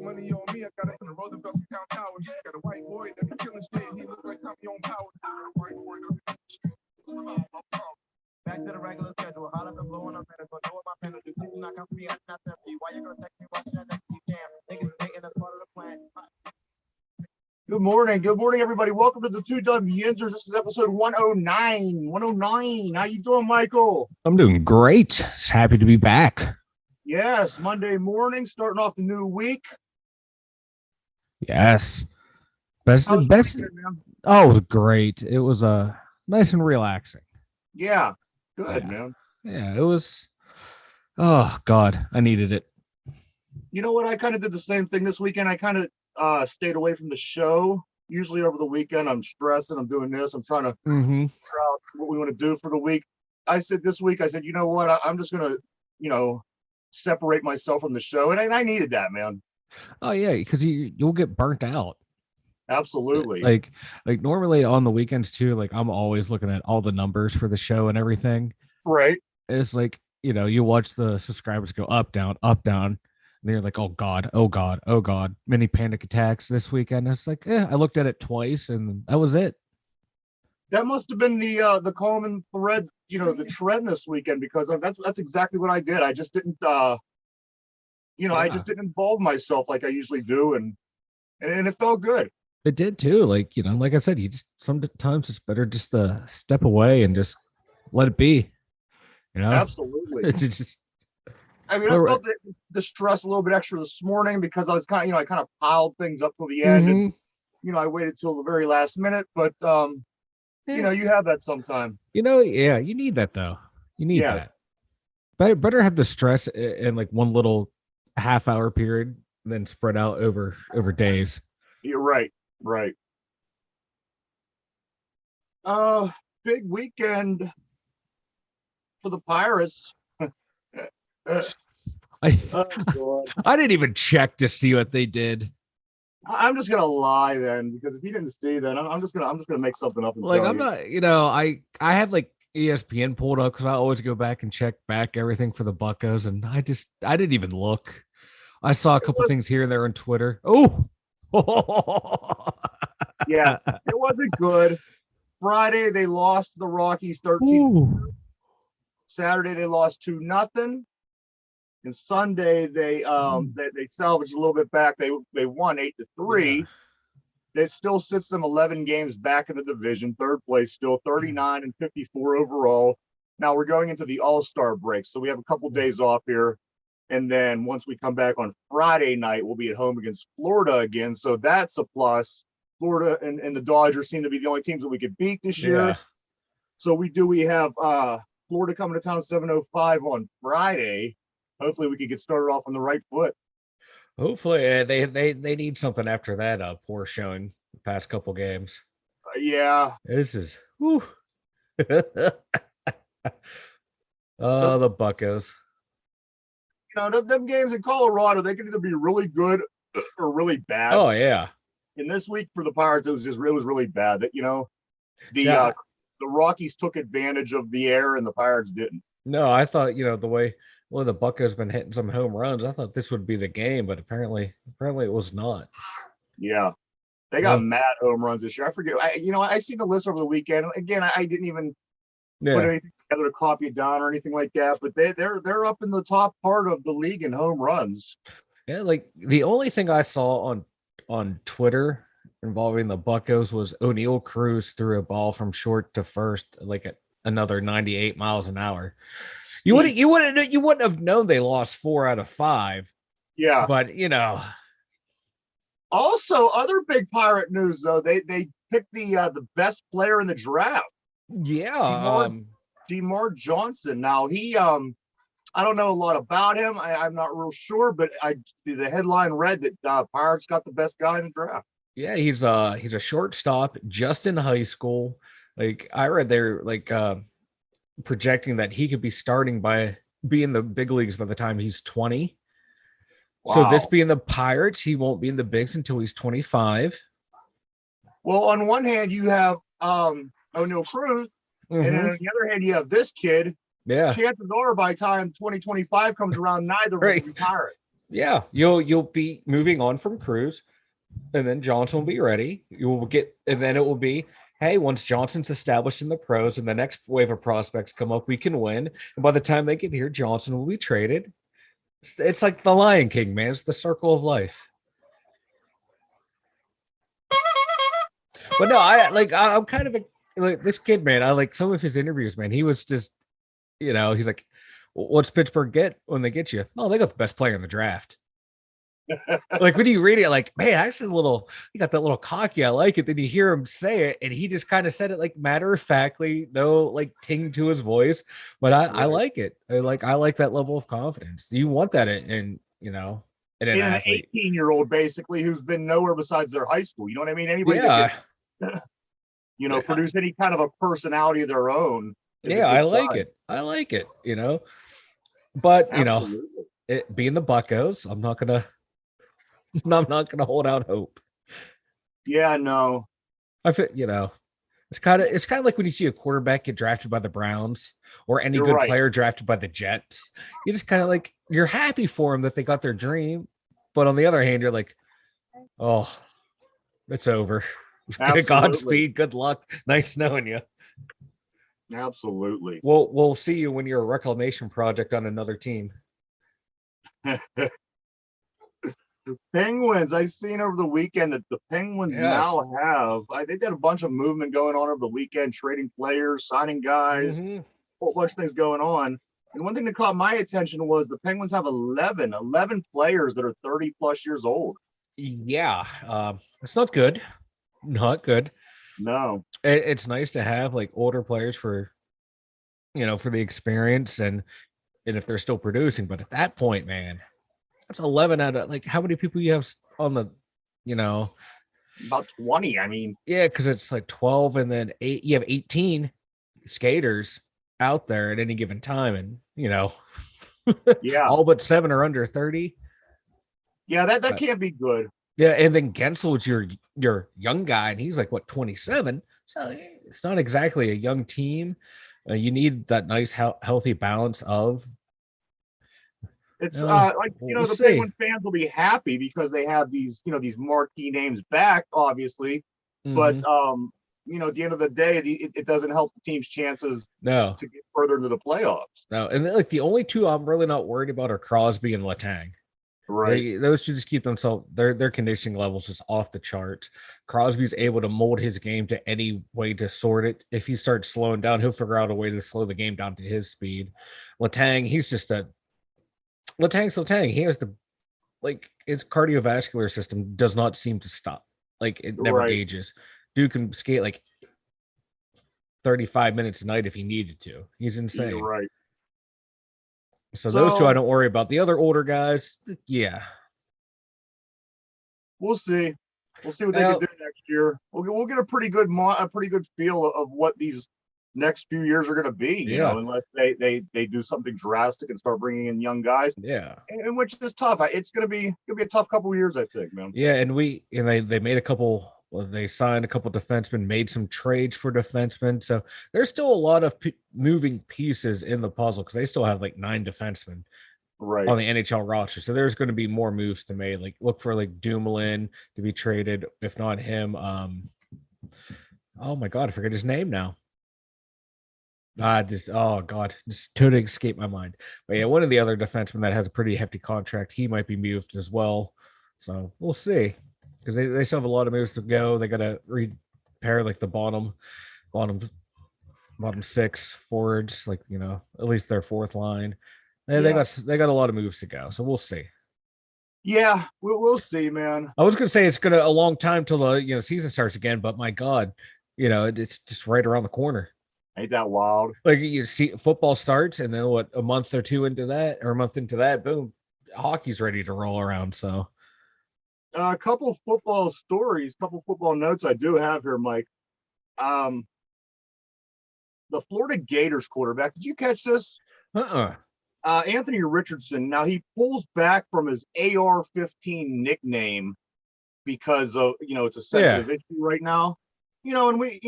Money on me, I got it in the Roosevelt Count Towers. Got a white boy that be killing shit. He look like Tommy on power. White boy that be back to the regular schedule. Holla the blowing up and go know what my penalty. Please do not come for me. I'm not that for you. Why you gonna text me while shit next to you? Damn, niggas dating, that's part of the plan. Good morning, everybody. Welcome to the two Dum Yinzers. This is episode 109. 109. How you doing, Michael? I'm doing great. Just happy to be back. Yes, Monday morning, starting off the new week. Yes. Best. How's your weekend, man? Oh, it was great. It was nice and relaxing. Yeah, good, man. Yeah, it was. Oh God, I needed it. You know what? I kind of did the same thing this weekend. I kind of stayed away from the show. Usually over the weekend, I'm stressing. I'm doing this. I'm trying to figure out what we want to do for the week. I said this week, you know what? I'm just going to, separate myself from the show. And I needed that, man. Oh yeah, because you'll get burnt out. Absolutely. Like normally on the weekends too, like I'm always looking at all the numbers for the show and everything. Right. It's like, you watch the subscribers go up, down, up, down. And they're like, oh God, oh God, oh God. Many panic attacks this weekend. It's like, I looked at it twice and that was it. That must have been the common thread, the trend this weekend, because that's exactly what I did. I just didn't I just didn't involve myself like I usually do, and it felt good. It did too. Like, like I said, you just sometimes it's better just to step away and just let it be. Absolutely. It's just I felt the stress a little bit extra this morning because I was I kind of piled things up till the end, and I waited till the very last minute, but you have that sometime. Yeah, you need that though. You need that. Better have the stress in like one little half-hour period than spread out over days. You're right. Big weekend for the Pirates. I didn't even check to see what they did. I'm just gonna lie then, because if you didn't see, then I'm just gonna make something up. And I'm not, I had like ESPN pulled up because I always go back and check back everything for the Buccos, and I didn't even look. I saw a couple things here and there on Twitter. Oh, yeah, it wasn't good. Friday they lost to the Rockies 13. Saturday they lost 2-0. And Sunday they salvaged a little bit back. They won 8-3. Yeah. That still sits them 11 games back in the division, third place, still 39 and 54 overall. Now we're going into the All-Star break, so we have a couple days off here. And then once we come back on Friday night, we'll be at home against Florida again. So that's a plus. Florida and the Dodgers seem to be the only teams that we could beat this year. So we have Florida coming to town 7:05 on Friday. Hopefully we can get started off on the right foot. Hopefully they need something after that poor showing the past couple games. Yeah. This is the Buccos. Them games in Colorado, they can either be really good or really bad. Oh yeah. And this week for the Pirates, it was really bad. That the Rockies took advantage of the air and the Pirates didn't. No, I thought the way the Buccos been hitting some home runs, I thought this would be the game, but apparently it was not. Yeah, they got mad home runs this year. I forget. I see the list over the weekend. Again, I didn't even put anything together to copy it down or anything like that. But they're up in the top part of the league in home runs. Yeah, like the only thing I saw on Twitter involving the Buccos was O'Neal Cruz threw a ball from short to first, like at another 98 miles an hour. You wouldn't have known they lost 4 out of 5. Yeah, but Also, other big Pirate news though, they picked the best player in the draft. Yeah, DeMar Johnson. Now he I don't know a lot about him. I'm not real sure, but the headline read that Pirates got the best guy in the draft. Yeah, he's a shortstop just in high school. Like I read they're like projecting that he could be starting by being the big leagues by the time he's 20. Wow. So this being the Pirates, he won't be in the bigs until he's 25. Well, on one hand, you have O'Neal Cruz, and then on the other hand, you have this kid. Yeah. Chances are by the time 2025 comes around, neither will be Pirates. Yeah, you'll be moving on from Cruz, and then Johnson will be ready. You will get, and then it will be, hey, once Johnson's established in the pros and the next wave of prospects come up, we can win. And by the time they get here, Johnson will be traded. It's like the Lion King, man. It's the circle of life. But no, I'm kind of like this kid, man. I like some of his interviews, man. He was just, he's like, what's Pittsburgh get when they get you? Oh, they got the best player in the draft. Like when you read it, like, man, actually you got that little cocky. I like it. Then you hear him say it, and he just kind of said it like matter of factly, no like ting to his voice. But I like it. I like that level of confidence. You want that in an an athlete. 18-year-old basically who's been nowhere besides their high school. You know what I mean? Anybody Yeah. that can, produce any kind of a personality of their own. Yeah, I like it. But Absolutely. it being the Buccos, I'm not gonna hold out hope. Yeah, no. I feel it's kind of like when you see a quarterback get drafted by the Browns or any You're good right. player drafted by the Jets. You just kind of like you're happy for them that they got their dream, but on the other hand, you're like, oh, it's over. Godspeed, good luck, nice knowing you. Absolutely. We'll see you when you're a reclamation project on another team. Penguins, I seen over the weekend that the Penguins now have, they did a bunch of movement going on over the weekend, trading players, signing guys, a whole bunch of things going on. And one thing that caught my attention was the Penguins have 11 players that are 30 plus years old. Yeah, it's not good. Not good. No. It's nice to have like older players for for the experience and if they're still producing. But at that point, man, that's 11 out of like how many people you have on the, about 20. I mean, yeah, because it's like 12 and then you have 18 skaters out there at any given time, and yeah, all but 7 are under 30. Yeah, that can't be good. Yeah, and then Gensel is your young guy, and he's like what 27. So it's not exactly a young team. You need that nice healthy balance of. It's we'll the see. Penguin fans will be happy because they have these these marquee names back, obviously, but at the end of the day, it doesn't help the team's chances to get further into the playoffs. No, and like the only two I'm really not worried about are Crosby and Letang. Right. Those two just keep themselves their conditioning levels just off the charts. Crosby's able to mold his game to any way to sort it. If he starts slowing down, he'll figure out a way to slow the game down to his speed. Letang, he's just Letang's Letang. He has his cardiovascular system does not seem to stop. Like it never ages. Dude can skate like 35 minutes a night if he needed to. He's insane. You're right. So those two I don't worry about. The other older guys, yeah. We'll see. We'll see what they can do next year. We'll get a pretty good feel of what these next few years are going to be. Unless they do something drastic and start bringing in young guys. Yeah, and which is tough. It's going to be a tough couple of years, I think, man. Yeah, and they made a couple. They signed a couple defensemen, made some trades for defensemen. So there's still a lot of moving pieces in the puzzle because they still have like 9 defensemen on the NHL roster. So there's going to be more moves to make. Like look for like Dumoulin to be traded, if not him. Oh my god, I forget his name now. Just totally escaped my mind. But yeah, one of the other defensemen that has a pretty hefty contract, he might be moved as well. So we'll see. Because they still have a lot of moves to go. They gotta repair like the bottom 6 forwards, like at least their fourth line. And they got a lot of moves to go. So we'll see. Yeah, we'll see, man. I was gonna say it's gonna a long time till the season starts again, but my god, it's just right around the corner. Ain't that wild? Like you see, football starts, and then a month or two into that, or a month into that, boom, hockey's ready to roll around. So, a couple of football stories, couple of football notes I do have here, Mike. The Florida Gators quarterback. Did you catch this? Anthony Richardson. Now he pulls back from his AR-15 nickname because of it's a sensitive issue right now. And we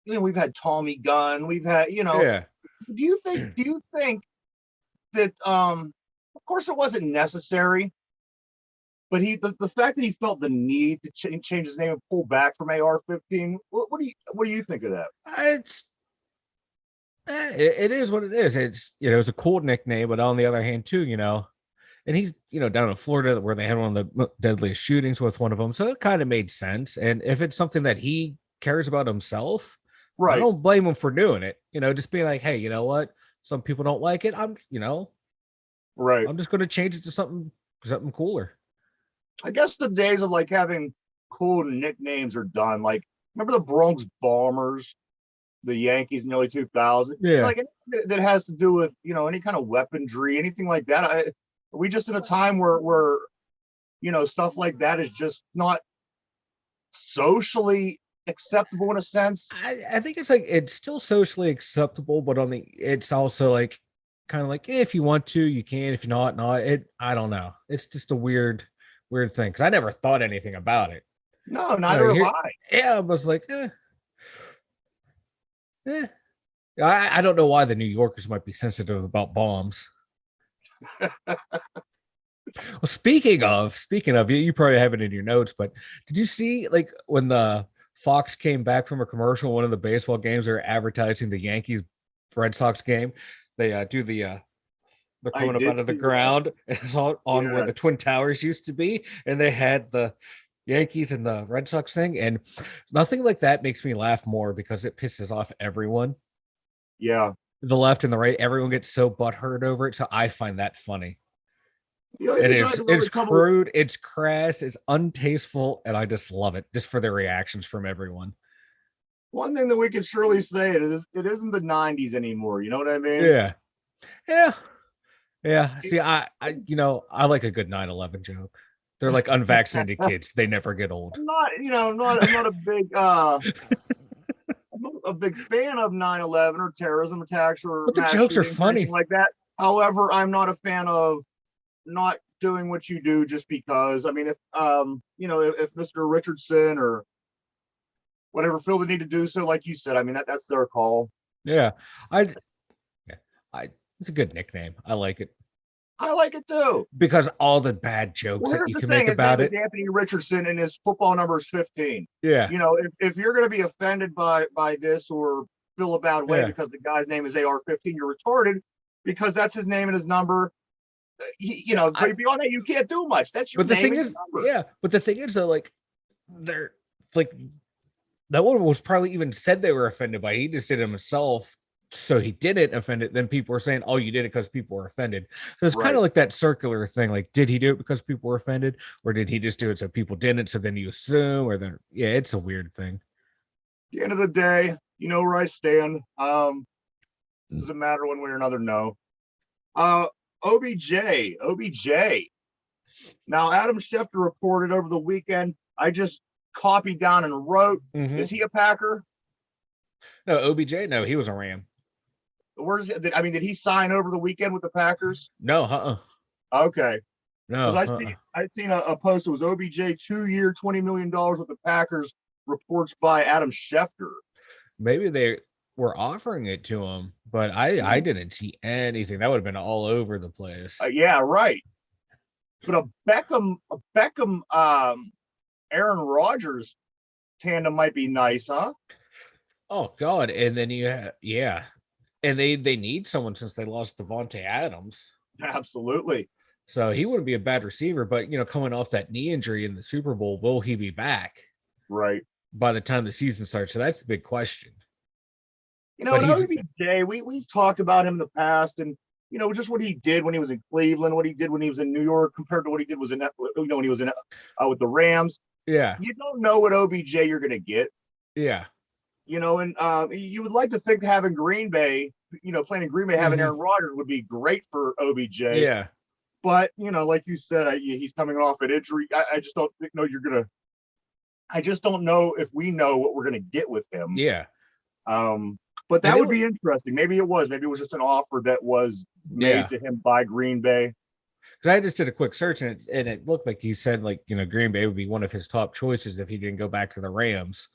we've had Tommy Gunn. We've had, do you think that course, it wasn't necessary, but the fact that he felt the need to change his name and pull back from AR-15. What do you think of that? It's it is what it is. It's it's a cool nickname, but on the other hand, too, and he's down in Florida where they had one of the deadliest shootings with one of them, so it kind of made sense. And if it's something that he cares about himself, I Right, don't blame him for doing it. Just being like, hey, you know what? Some people don't like it. right. I'm just going to change it to something cooler. I guess the days of like having cool nicknames are done. Like, remember the Bronx Bombers, the Yankees in the early 2000s? Yeah. Like anything that has to do with any kind of weaponry, anything like that. Are we just in a time where stuff like that is just not socially acceptable in a sense? I think it's like it's still socially acceptable, but it's also like kind of like if you want to, you can. If you're not. I don't know. It's just a weird thing because I never thought anything about it. No, neither have I. Yeah, I was like, eh. I don't know why the New Yorkers might be sensitive about bombs. Well, speaking of, you probably have it in your notes, but did you see like when the Fox came back from a commercial, one of the baseball games, they're advertising the Yankees Red Sox game. They do they're I coming up did out of the see that. ground. And it's on where Yeah, the Twin Towers used to be, and they had the Yankees and the Red Sox thing, and nothing like that makes me laugh more because it pisses off everyone. yeah. The left and the right, everyone gets so butthurt over it. So I find that funny. I It think is another it's couple. crude, it's crass, it's untasteful, and I just love it just for the reactions from everyone. One thing that we can surely say it isn't the '90s anymore. You know what I mean? Yeah. Yeah. Yeah. See, I like a good 9/11 joke. They're like unvaccinated kids. They never get old. I'm not, I'm not a big I'm not a big fan of 9/11 or terrorism attacks or But the mass jokes are shootings or anything funny. like that. However, I'm not a fan of not doing what you do just because. I mean, if Mr. Richardson or whatever feel the need to do so, like you said, I mean that's their call. Yeah. I yeah, I it's a good nickname. I like it. I like it too. Because all the bad jokes Well, that here's you the can make thing: his name about is it. Anthony Richardson, and his football number is 15. Yeah. If you're going to be offended by this or feel a bad way Yeah. because the guy's name is AR-15, you're retarded because that's his name and his number. But beyond that, you can't do much. That's your But the name thing and is, your number. yeah, but the thing is though, like they're like that one was probably even said they were offended by it. He just did it himself. So he didn't offend it. Then people were saying, oh, you did it because people were offended. So it's kind Right. of like that circular thing. Like, did he do it because people were offended? Or did he just do it so people didn't? So then you assume, or then, yeah, it's a weird thing. At the end of the day, you know where I stand. Doesn't matter one way or another. No. OBJ. Now, Adam Schefter reported over the weekend. I just copied down and wrote. Mhm. Is he a Packer? No, OBJ, no, he was a Ram. Where's I mean, did he sign over the weekend with the Packers? No, Okay. no, Because I'd seen a post. It was OBJ 2-year, $20 million with the Packers. Reports by Adam Schefter. Maybe they were offering it to him, but I didn't see anything. That would have been all over the place. Yeah, right. But a Beckham, Aaron Rodgers tandem might be nice, huh? Oh God! And then yeah, and they need someone since they lost Devontae Adams. Absolutely. So he wouldn't be a bad receiver, but coming off that knee injury in the Super Bowl, will he be back Right. by the time the season starts? So that's the big question. And OBJ, we've talked about him in the past, and just what he did when he was in Cleveland, what he did when he was in New York, compared to what he did when he was in with the Rams. Yeah. You don't know what OBJ you're going to get. Yeah. And you would like to think having Green Bay, playing in Green Bay, having Aaron Rodgers would be great for OBJ. Yeah. But, like you said, he's coming off an injury. I just don't know I just don't know if we know what we're going to get with him. Yeah. But that would be interesting. Maybe it was just an offer that was made to him by Green Bay. Because I just did a quick search and it looked like he said Green Bay would be one of his top choices if he didn't go back to the Rams.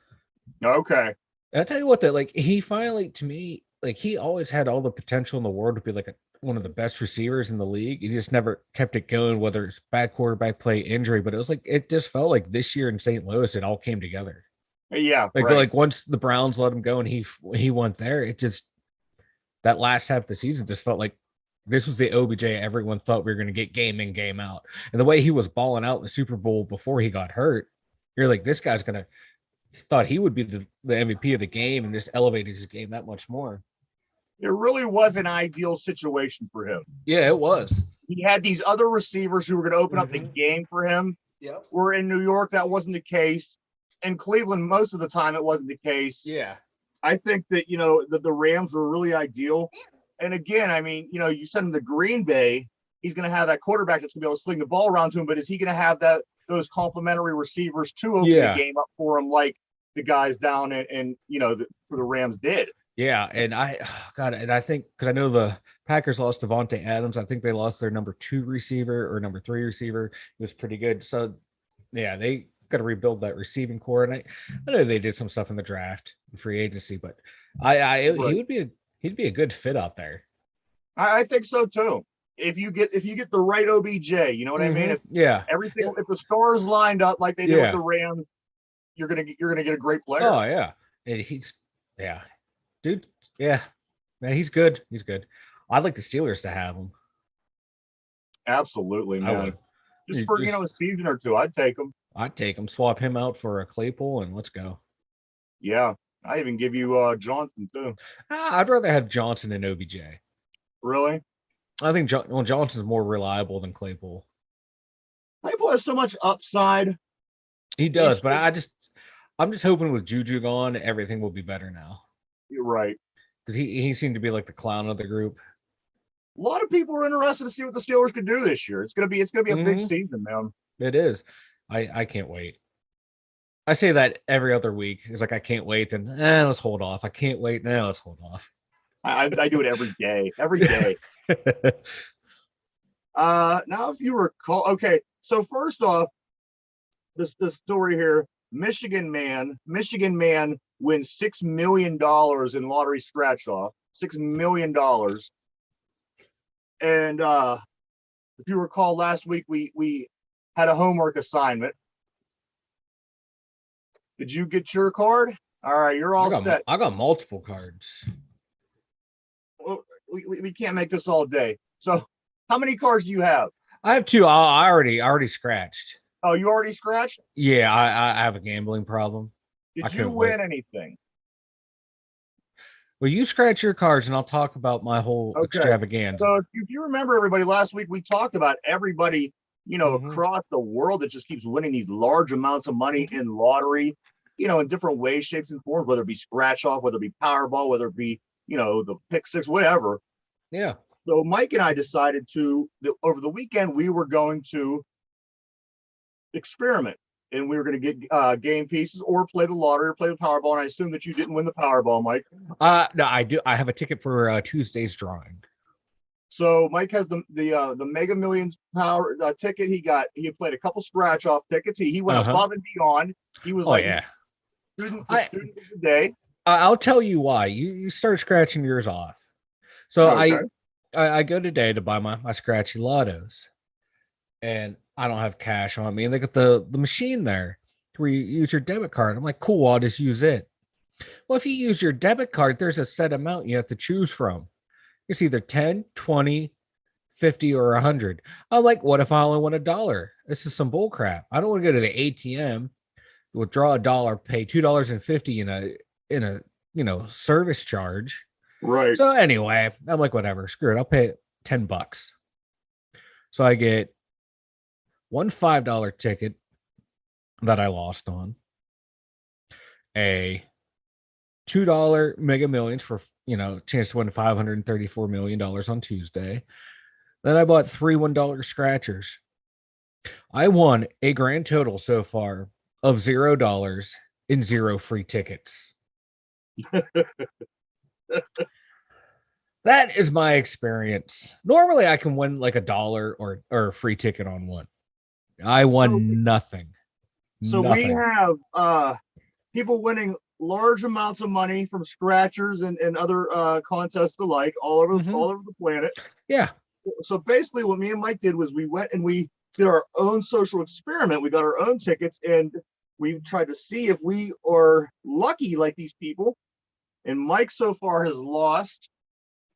Okay. And I'll tell you what, that he finally, to me, he always had all the potential in the world to be like one of the best receivers in the league. He just never kept it going, whether it's bad quarterback play, injury. But it was like it just felt like this year in St. Louis, it all came together. Yeah, Like right. like once the Browns let him go and he went there, it just that last half of the season just felt like this was the OBJ everyone thought we were going to get game in, game out. And the way he was balling out in the Super Bowl before he got hurt, you're like, this guy's going to, thought he would be the MVP of the game and just elevated his game that much more. It really was an ideal situation for him. Yeah, it was. He had these other receivers who were going to open up the game for him. Yep. Where in New York, that wasn't the case. In Cleveland, most of the time, it wasn't the case. Yeah. I think that, the Rams were really ideal. And again, I mean, you send him to Green Bay, he's going to have that quarterback that's going to be able to sling the ball around to him, but is he going to have those complementary receivers to open the game up for him like the guys down for the Rams did? Yeah, and I think because I know the Packers lost Devontae Adams, I think they lost their number 2 receiver or number 3 receiver. It was pretty good. So, yeah, they got to rebuild that receiving core, and I know they did some stuff in the draft, free agency, but he'd be a good fit out there. I think so too. If you get the right OBJ, you know what I mean? If the stars lined up like they did with the Rams, you're gonna get a great player. Oh yeah, and dude, yeah, man, he's good. He's good. I'd like the Steelers to have him. Absolutely, man. Just for a season or two, I'd take him. Swap him out for a Claypool, and let's go. Yeah, I even give you Johnson too. I'd rather have Johnson than OBJ. Really? I think Johnson's more reliable than Claypool. Claypool has so much upside. He does, but I'm just hoping with Juju gone, everything will be better now. You're right. Because he seemed to be like the clown of the group. A lot of people are interested to see what the Steelers could do this year. It's gonna be a big season, man. It is. I can't wait. I say that every other week. It's like I can't wait, and let's hold off. I can't wait. Now let's hold off. I do it every day. Every day. Now if you recall, okay. So first off, this story here: Michigan man wins $6 million in lottery scratch off. $6 million. And if you recall, last week we had a homework assignment. Did you get your card? All right, you're all set. I got multiple cards. Well, we can't make this all day. So how many cards do you have? I have 2. I already scratched. Oh, you already scratched? Yeah, I have a gambling problem. Did you win anything? Well, you scratch your cards and I'll talk about my whole extravaganza. So if you remember, everybody, last week we talked about everybody, across the world that just keeps winning these large amounts of money in lottery, in different ways, shapes, and forms, whether it be scratch off, whether it be Powerball, whether it be, the pick six, whatever. Yeah. So Mike and I decided over the weekend, we were going to experiment. And we were going to get game pieces or play the lottery or play the Powerball. And I assume that you didn't win the Powerball, Mike. No, I do. I have a ticket for Tuesday's drawing. So Mike has the Mega Millions power ticket. He played a couple scratch off tickets. He went above and beyond. He was student of the day. I'll tell you why. You start scratching yours off. So I go today to buy my scratchy lottos, and I don't have cash on me, and they got the machine there where you use your debit card. I'm like, cool, I'll just use it. Well, if you use your debit card, there's a set amount you have to choose from. It's either 10, 20, 50, or 100. I'm like, what if I only want $1? This is some bull crap. I don't want to go to the ATM, withdraw $1, pay $2.50 in a service charge. Right. So anyway, I'm like, whatever, screw it. I'll pay $10. So I get one $5 ticket that I lost on, a $2 Mega Millions for chance to win $534 million on Tuesday. Then I bought 3 $1 scratchers. I won a grand total so far of $0 and 0 free tickets. That is my experience. Normally I can win like $1 or a free ticket on one. I won nothing. So we have people winning large amounts of money from scratchers and other contests alike all over the planet. Yeah. So basically, what me and Mike did was we went and we did our own social experiment. We got our own tickets and we tried to see if we are lucky like these people. And Mike so far has lost.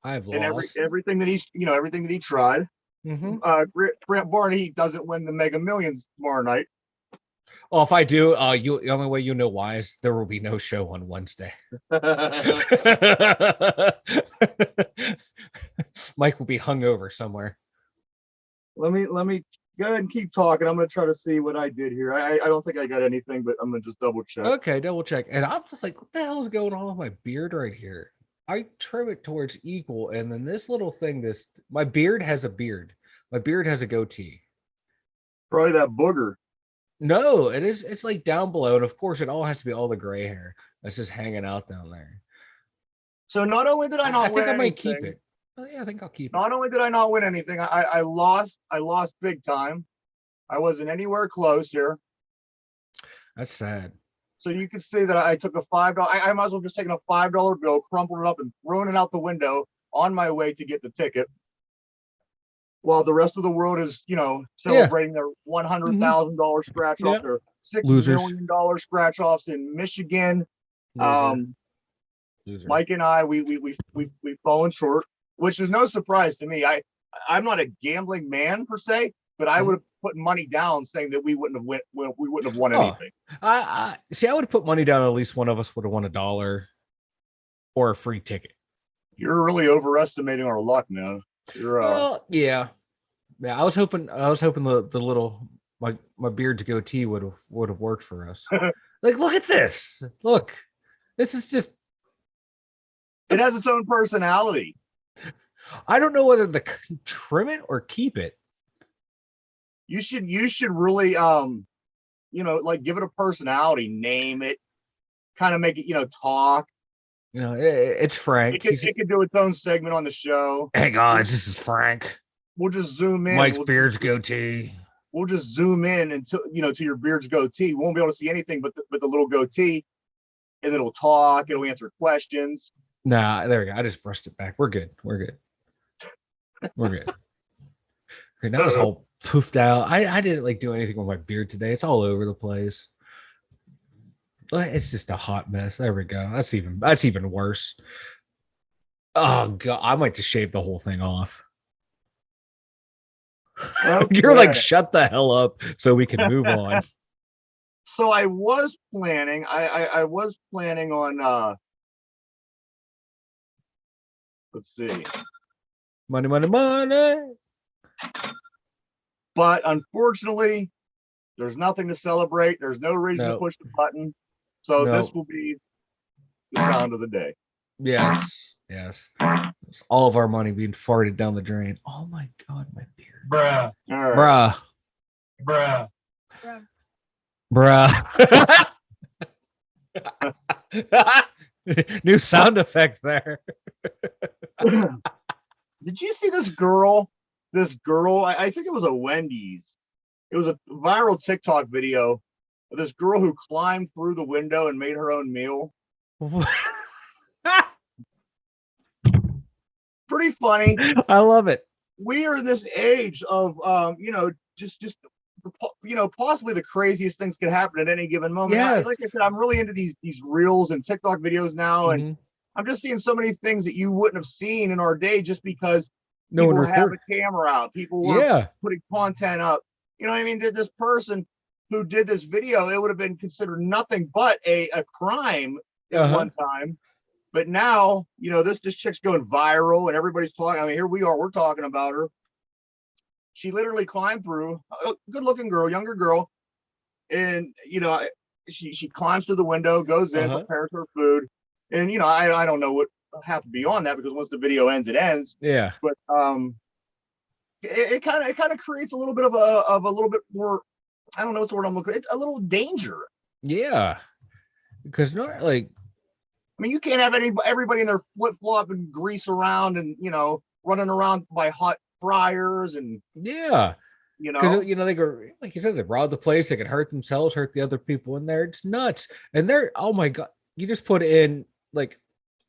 I've and lost everything that everything that he tried. Grant Barney doesn't win the Mega Millions tomorrow night. Well, if I do, the only way you know why is there will be no show on Wednesday. Mike will be hungover somewhere. Let me go ahead and keep talking. I'm going to try to see what I did here. I don't think I got anything, but I'm going to just double check. Okay, double check. And I'm just like, what the hell is going on with my beard right here? I trim it towards equal, and then this little thing, my beard has a beard. My beard has a goatee. Probably that booger. No, it's like down below, and of course it all has to be all the gray hair that's just hanging out down there. So not only did I not win think I might anything, keep it. Oh yeah, I think I'll keep it. Not only did I not win anything, I lost big time. I wasn't anywhere close here. That's sad. So you can see that I took a $5. I might as well just taken a $5 bill, crumpled it up, and thrown it out the window on my way to get the ticket. While the rest of the world is, celebrating their $100,000 scratch off, their $6 million scratch offs in Michigan. Loser. Mike and I, we've fallen short, which is no surprise to me. I'm not a gambling man per se, but I would have put money down saying that we wouldn't have won anything. I see. I would have put money down. At least one of us would have won $1 or a free ticket. You're really overestimating our luck now. Well, yeah. I was hoping the little my beard's goatee would have worked for us. Like, look at this. Look, this is just. It has its own personality. I don't know whether to trim it or keep it. You should really give it a personality, name it, kind of make it talk. It's Frank. It could do its own segment on the show. Hey guys, this is Frank. We'll just zoom in. Mike's beard's goatee. We'll just zoom in until to your beard's goatee. We won't be able to see anything but the little goatee, and it'll talk. It'll answer questions. Nah, there we go. I just brushed it back. We're good. Okay, now this whole poofed out. I didn't do anything with my beard today. It's all over the place. It's just a hot mess. There we go. That's even worse. Oh god, I might just shave the whole thing off. Okay. You're like, shut the hell up so we can move on. So I was planning. I was planning on. Let's see. Money. But unfortunately, there's nothing to celebrate. There's no reason to push the button. So this will be the sound of the day. Yes. It's all of our money being farted down the drain. Oh my god, my beard. Bruh. Right. Bruh. New sound effect there. Did you see this girl? I think it was a Wendy's. It was a viral TikTok video of this girl who climbed through the window and made her own meal. Pretty funny. I love it. We are in this age of just possibly the craziest things can happen at any given moment. Yes. Like I said, I'm really into these reels and TikTok videos now, and I'm just seeing so many things that you wouldn't have seen in our day just because people have a camera out. People were putting content up. You know what I mean? This person who did this video, it would have been considered nothing but a crime at one time. But now, this chick's going viral and everybody's talking. I mean, here we are, we're talking about her. She literally climbed through, a good looking girl, younger girl. And, she climbs through the window, goes in, prepares her food. And, I don't know what happened beyond that because once the video ends, it ends. Yeah. But it kind of creates a little bit of a little bit more, I don't know what's the word I'm looking for. It's a little danger. Yeah. Because you can't have everybody in their flip-flop and grease around and, running around by hot fryers and because they go, like you said, they rob the place, they can hurt themselves, hurt the other people in there. It's nuts. And they're, oh my god, you just put in like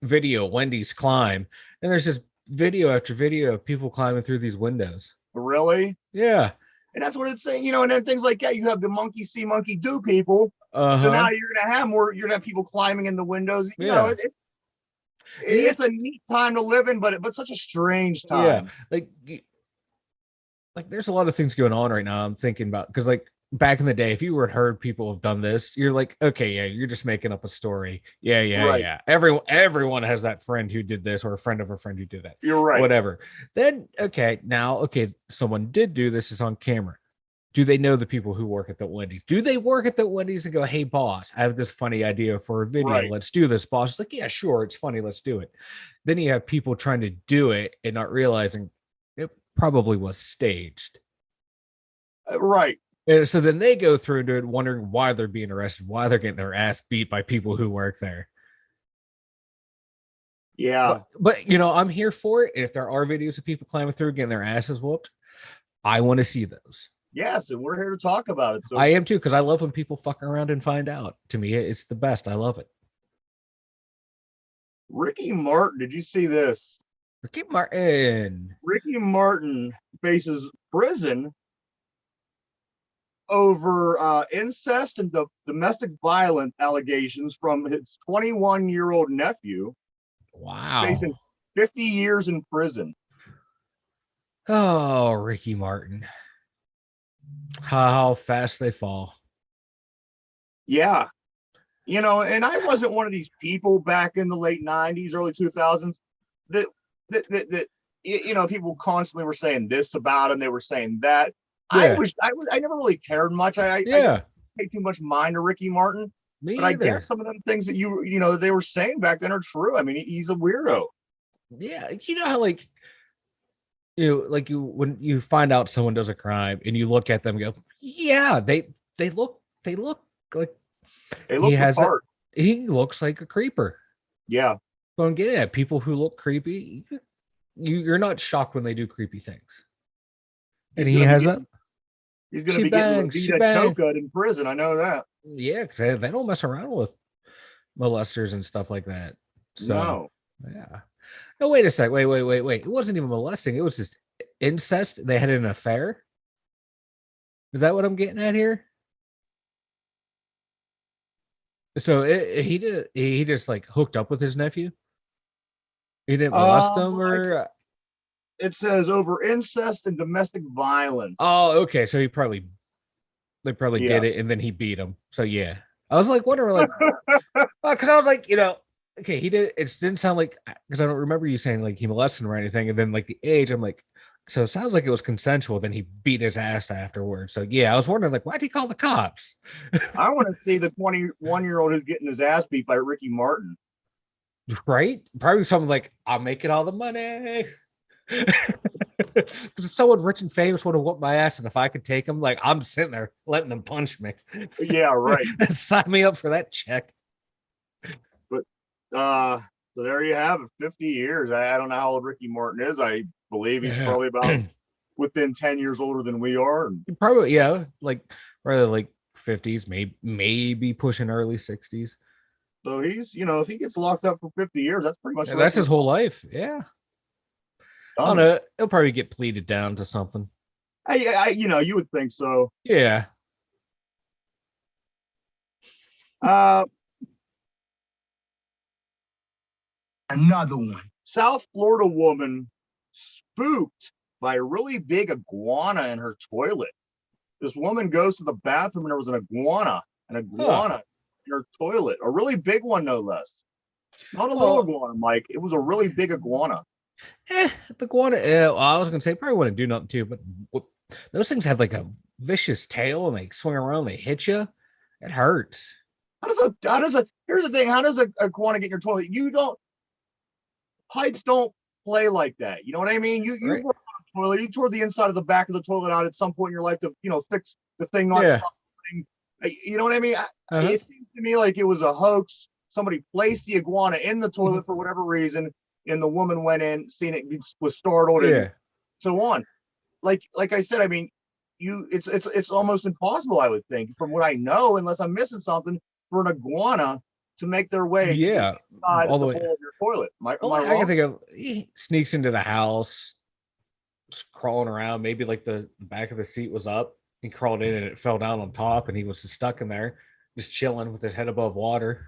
video Wendy's climb, and there's just video after video of people climbing through these windows. Really? Yeah. And that's what it's saying, you know, and then things like that. You have the monkey see, monkey do people. So Uh-huh. now you're gonna have people climbing in the windows. You know, Yeah. And it's a neat time to live in, but such a strange yeah, time. like there's a lot of things going on right now. I'm thinking about because like back in the day, if you were heard people have done this, you're like, okay, yeah, you're just making up a story. Yeah, yeah, Right. yeah. Everyone has that friend who did this or a friend of a friend who did that. You're right. Whatever. Then okay, now okay, someone did do this, is on camera. Do they know the people who work at the Wendy's? Do they work at the Wendy's and go, hey, boss, I have this funny idea for a video. Right. Let's do this, boss. It's like, yeah, sure. It's funny. Let's do it. Then you have people trying to do it and not realizing it probably was staged. Right. And so then they go through and do it, wondering why they're being arrested, why they're getting their ass beat by people who work there. Yeah. But you know, I'm here for it. If there are videos of people climbing through getting their asses whooped, I want to see those. Yes, and we're here to talk about it. So I am too, because I love when people fuck around and find out. To me, it's the best. I love it. Ricky Martin, did you see this? Ricky Martin. Ricky Martin faces prison over incest and domestic violence allegations from his 21-year-old nephew. Wow. Facing 50 years in prison. Oh, Ricky Martin. How fast they fall. Yeah. You know, and I wasn't one of these people back in the late 90s, early 2000s that you know, people constantly were saying this about him. They were saying that. Yeah. I never really cared much. I paid too much mind to Ricky Martin. Me but either. I guess some of them things that you know, they were saying back then are true. I mean, he's a weirdo. Yeah. You know how like when you find out someone does a crime and you look at them and go, yeah, they look like They look the part. He looks like a creeper. Yeah. So I'm getting at people who look creepy. You're not shocked when they do creepy things. And he has that. He's going to be getting chokeut in prison. I know that. Yeah, because they don't mess around with molesters and stuff like that. So, no. Yeah. No, wait a sec. Wait. It wasn't even molesting. It was just incest. They had an affair. Is that what I'm getting at here? So he just like hooked up with his nephew. He didn't molest him, or it says over incest and domestic violence. Oh, okay. So they probably did it, and then he beat him. So yeah, I was like wondering, like, because I was like, you know, okay, he did. It didn't sound like, because I don't remember you saying like he molested him or anything, and then like the age, I'm like, so it sounds like it was consensual. Then he beat his ass afterwards. So yeah, I was wondering, like, why'd he call the cops? I want to see the 21-year-old who's getting his ass beat by Ricky Martin. Right? Probably something like, I'm making all the money. Because someone rich and famous would have whooped my ass, and if I could take them, like, I'm sitting there letting them punch me. Yeah, right. Sign me up for that check. But so there you have it, 50 years. I don't know how old Ricky Martin is. I believe he's probably about within 10 years older than we are. Probably, yeah, like rather like 50s, maybe pushing early 60s. So he's, you know, if he gets locked up for 50 years, that's pretty much that's his whole life. Yeah. I don't know. He'll probably get pleaded down to something. I you know, you would think so. Yeah. Another one. South Florida woman spooked by a really big iguana in her toilet. This woman goes to the bathroom and there was an iguana in her toilet, a really big one, no less. Not a little iguana, Mike. It was a really big iguana. The iguana. I was gonna say probably wouldn't do nothing to, but those things have like a vicious tail and they swing around, they hit you. It hurts. Here's the thing. How does a iguana get in your toilet? Pipes don't play like that. You know what I mean? You work on a toilet. You tore the inside of the back of the toilet out at some point in your life to, you know, fix the thing not stopping. You know what I mean? It seems to me like it was a hoax. Somebody placed the iguana in the toilet for whatever reason, and the woman went in, seen it, was startled, and so on. Like I said, I mean, it's almost impossible, I would think, from what I know, unless I'm missing something, for an iguana to make their way Yeah, to inside all the the way. bowl of your toilet. Am Well, I I can wrong? think of he sneaks into the house, just crawling around. Maybe like the back of the seat was up. He crawled in and it fell down on top, and he was just stuck in there, just chilling with his head above water.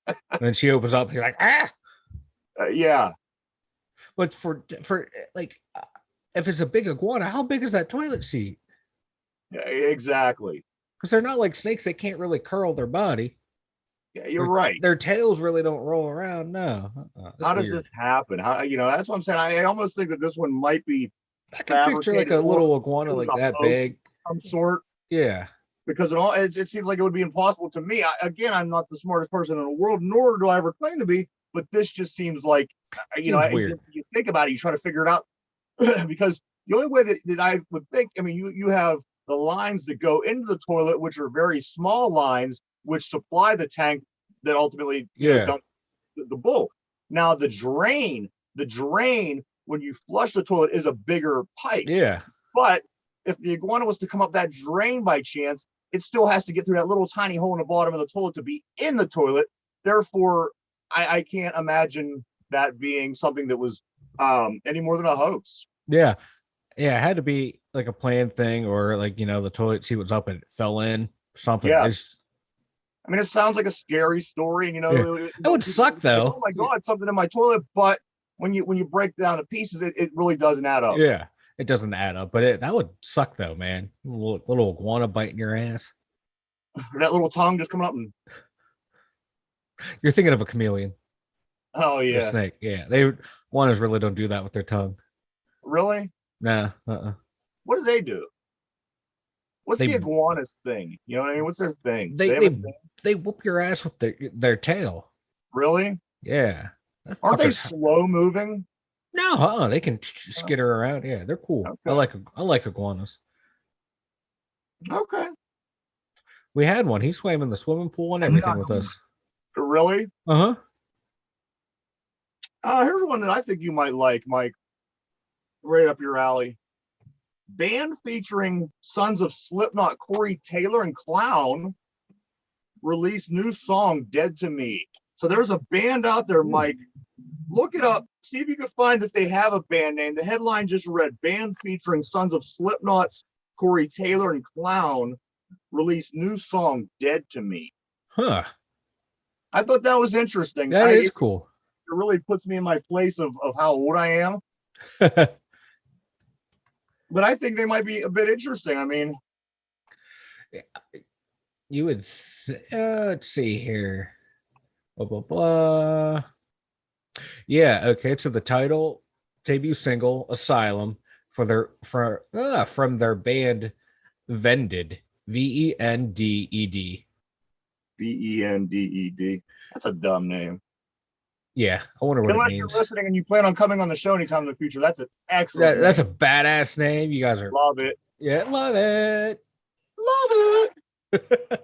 And then she opens up. He's like, ah. Yeah, But for like, if it's a big iguana, how big is that toilet seat? exactly. Because they're not like snakes; they can't really curl their body. Yeah, you're right. Their tails really don't roll around. No, that's How does weird. this happen? How that's what I'm saying. I almost think that this one might be I can picture like fabricated a or little it iguana was like a that hoax big. of some sort. Yeah, Because it seems like it would be impossible to me. Again, I'm not the smartest person in the world, nor do I ever claim to be. But this just seems like, seems weird. you think about it, you try to figure it out, because the only way that I would think, I mean, you have the lines that go into the toilet, which are very small lines, which supply the tank that ultimately Yeah, dumps the bowl. Now the drain when you flush the toilet is a bigger pipe, yeah, but if the iguana was to come up that drain by chance, it still has to get through that little tiny hole in the bottom of the toilet to be in the toilet. Therefore, I can't imagine that being something that was any more than a hoax. yeah, yeah. It had to be like a planned thing, or like the toilet seat was up and it fell in. Something. Yeah, It's I mean, it sounds like a scary story, and yeah. It would people suck would say, "Oh though. my God, something in my toilet!" But when you break down the pieces, it really doesn't add up. Yeah, it doesn't add up, but that would suck though, man. Little iguana biting your ass. That little tongue just coming up and You're thinking of a chameleon, oh or a yeah, snake. Yeah, iguanas really don't do that with their tongue. really? Nah, What do they do? What's they the iguana's thing? You know what I mean? What's their thing? they They have a they thing? they whoop your ass with their tail. Really? Yeah, that Aren't they fuckers. slow moving? No, they can skitter around. Yeah, they're cool. Okay. I like iguanas. Okay. We had one. He swam in the swimming pool and I'm everything not with us. really. Uh huh. Here's one that I think you might like, Mike. Right up your alley. Band featuring Sons of Slipknot, Corey Taylor, and Clown released new song "Dead to Me." So there's a band out there, Mike. Look it up. See if you can find if they have a band name. The headline just read: "Band featuring Sons of Slipknot's Corey Taylor and Clown released new song "Dead to Me." Huh. I thought that was interesting. That is It cool. really puts me in my place of how old I am. But I think they might be a bit interesting. I mean, You would. Let's see here. Blah blah blah. Yeah. Okay. So the title debut single "Asylum" from their band Vended, Vended. Bended. That's a dumb name. Yeah, I wonder what it Unless you're means. listening and you plan on coming on the show anytime in the future, that's an excellent That's a name. badass name. You guys are, Love it. yeah, love it. Love it.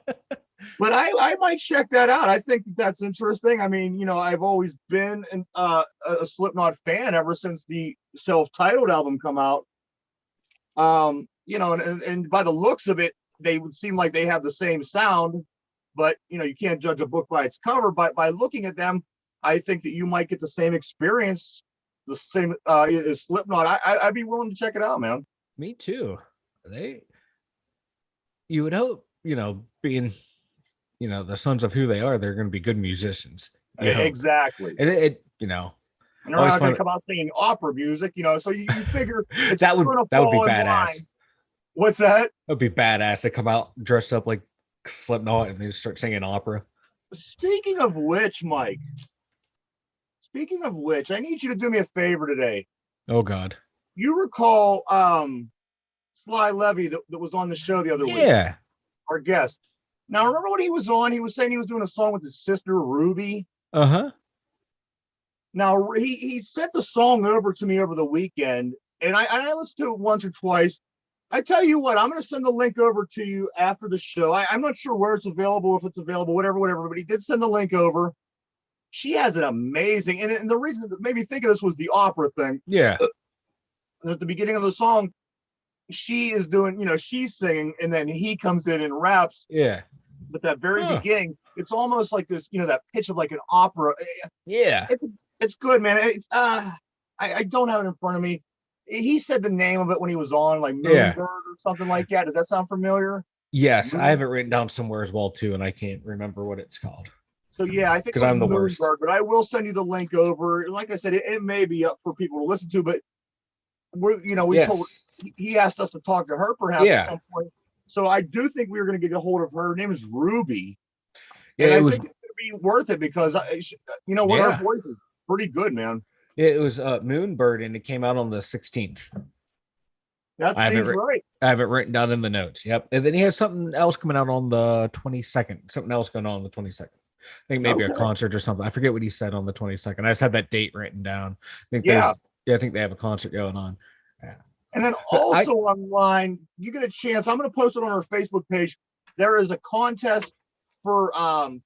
But I might check that out. I think that's interesting. I mean, I've always been a Slipknot fan ever since the self-titled album come out. And by the looks of it, they would seem like they have the same sound, but you can't judge a book by its cover. But by looking at them, I think that you might get the same experience, the same as Slipknot. I'd be willing to check it out, man. Me too. You would hope, being, the sons of who they are, they're going to be good musicians. You hope. Exactly. And And they're not going to come out singing opera music, so you figure it's that would be badass. Line. What's that? That would be badass. They come out dressed up like Slipknot and they start singing opera. Speaking of which, Mike. I need you to do me a favor today. Oh God. You recall Sly Levy that was on the show the other week? Yeah. Our guest. Now, remember when he was on? He was saying he was doing a song with his sister Ruby. Uh-huh. Now he sent the song over to me over the weekend, and I listened to it once or twice. I tell you what, I'm going to send the link over to you after the show. I'm not sure where it's available, if it's available, whatever. But he did send the link over. She has an amazing, and the reason that made me think of this was the opera thing. Yeah. At the beginning of the song, she is doing, she's singing, and then he comes in and raps. Yeah. but that very beginning, it's almost like this, that pitch of like an opera. Yeah. It's good, man. I don't have it in front of me. He said the name of it when he was on, like Moonbird or something like that. Does that sound familiar? Yes, I have it written down somewhere as well too, and I can't remember what it's called. So yeah, I think because I'm the Moonbird, worst. but I will send you the link over. Like I said, it may be up for people to listen to, but we told he asked us to talk to her perhaps at some point. So I do think we were going to get a hold of her. Her name is Ruby. Yeah, and I think it's going to be worth it because her voice is pretty good, man. It was Moonbird, and it came out on the 16th. That seems right. I have it written down in the notes. Yep. And then he has something else coming out on the 22nd. Something else going on the 22nd. I think maybe a concert or something. I forget what he said on the 22nd. I just had that date written down. I think I think they have a concert going on. Yeah. And then also online, you get a chance. I'm going to post it on our Facebook page. There is a contest for